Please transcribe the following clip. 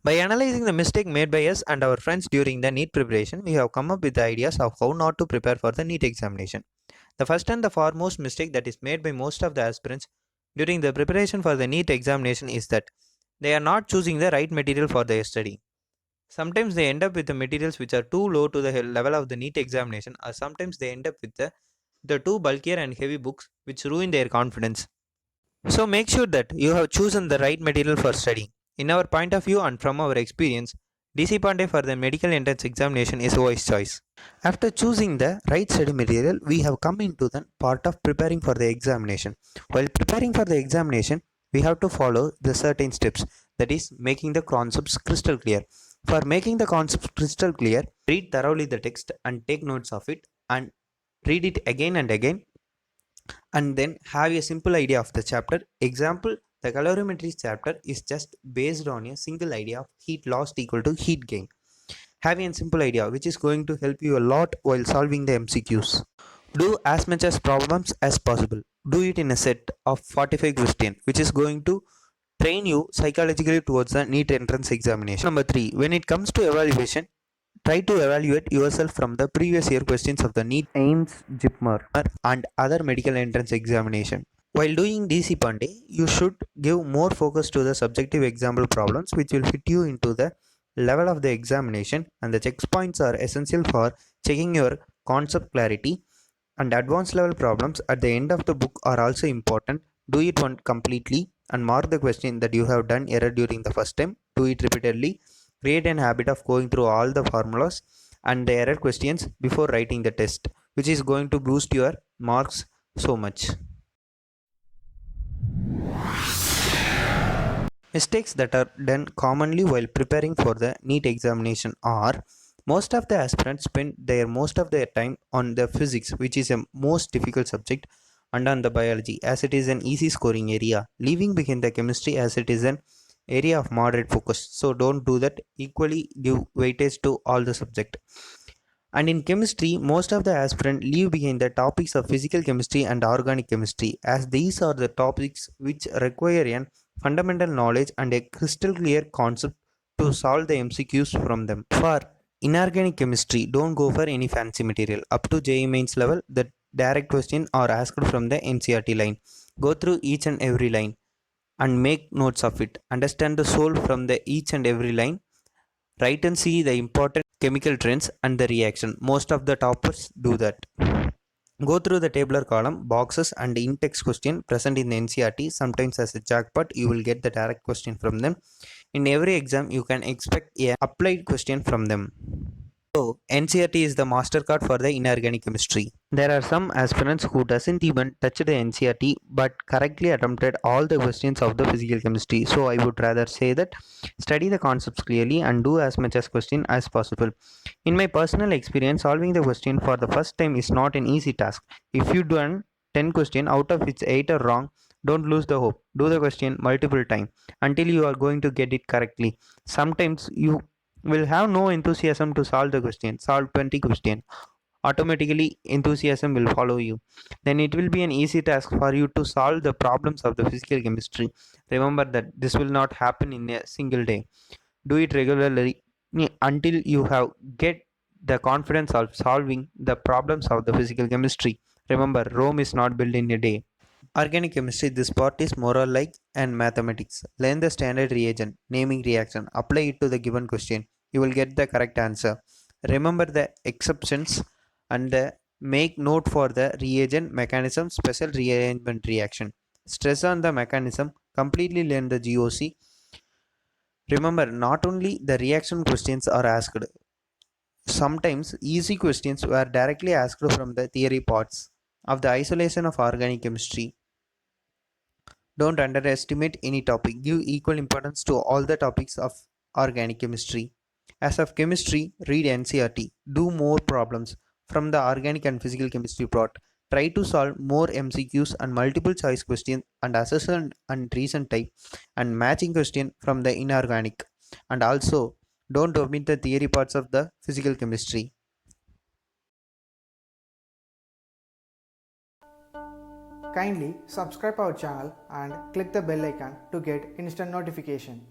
By analyzing the mistake made by us and our friends during the NEET preparation, we have come up with the ideas of how not to prepare for the NEET examination. The first and the foremost mistake that is made by most of the aspirants during the preparation for the NEET examination is that they are not choosing the right material for their study. Sometimes they end up with the materials which are too low to the level of the NEET examination, or sometimes they end up with the too bulkier and heavy books which ruin their confidence. So make sure that you have chosen the right material for studying. In our point of view and from our experience, DC Pandey for the medical entrance examination is a wise choice. After choosing the right study material, we have come into the part of preparing for the examination. While preparing for the examination, we have to follow the certain steps, that is, making the concepts crystal clear. For making the concepts crystal clear, read thoroughly the text and take notes of it and read it again and again, and then have a simple idea of the chapter. Example, the calorimetry chapter is just based on a single idea of heat lost equal to heat gain. Having a simple idea which is going to help you a lot while solving the MCQs. Do as much as problems as possible. Do it in a set of 45 questions, which is going to train you psychologically towards the NEET entrance examination. Number 3, when it comes to evaluation, try to evaluate yourself from the previous year questions of the NEET, AIMS, JIPMER, and other medical entrance examination. While doing DC Pandey, you should give more focus to the subjective example problems which will fit you into the level of the examination, and the checkpoints are essential for checking your concept clarity, and advanced level problems at the end of the book are also important. Do it one completely and mark the question that you have done error during the first time. Do it repeatedly. Create an habit of going through all the formulas and the error questions before writing the test, which is going to boost your marks so much. Mistakes that are done commonly while preparing for the NEET examination are: most of the aspirants spend most of their time on the physics, which is a most difficult subject, and on the biology, as it is an easy scoring area, leaving behind the chemistry as it is an area of moderate focus. So don't do that. Equally give weightage to all the subject. And in chemistry, most of the aspirants leave behind the topics of physical chemistry and organic chemistry, as these are the topics which require an fundamental knowledge and a crystal clear concept to solve the MCQs from them. For inorganic chemistry, don't go for any fancy material. Up to JEE mains level, the direct question are asked from the NCERT line. Go through each and every line and make notes of it. Understand the soul from the each and every line. Write and see the important chemical trends and the reaction. Most of the toppers do that. Go through the tabular column, boxes, and in-text question present in the NCERT. Sometimes as a jackpot, you will get the direct question from them. In every exam, you can expect a applied question from them. So, NCERT is the master card for the inorganic chemistry. There are some aspirants who doesn't even touch the NCERT but correctly attempted all the questions of the physical chemistry. So I would rather say that study the concepts clearly and do as much as question as possible. In my personal experience, solving the question for the first time is not an easy task. If you done 10 questions out of which 8 are wrong, don't lose the hope. Do the question multiple times until you are going to get it correctly. Sometimes you will have no enthusiasm to solve the question. Solve 20 questions, automatically enthusiasm will follow you. Then it will be an easy task for you to solve the problems of the physical chemistry. Remember that this will not happen in a single day. Do it regularly until you have get the confidence of solving the problems of the physical chemistry. Remember, Rome is not built in a day. Organic chemistry, this part is more or like and mathematics. Learn the standard reagent, naming reaction, apply it to the given question. You will get the correct answer. Remember the exceptions and make note for the reagent mechanism, special rearrangement reaction. Stress on the mechanism, completely learn the GOC. Remember, not only the reaction questions are asked, sometimes easy questions were directly asked from the theory parts of the isolation of organic chemistry. Don't underestimate any topic. Give equal importance to all the topics of organic chemistry. As of chemistry, read NCERT. Do more problems from the organic and physical chemistry part. Try to solve more MCQs and multiple choice questions and assessment and reason type and matching question from the inorganic. And also, don't omit the theory parts of the physical chemistry. Kindly subscribe our channel and click the bell icon to get instant notification.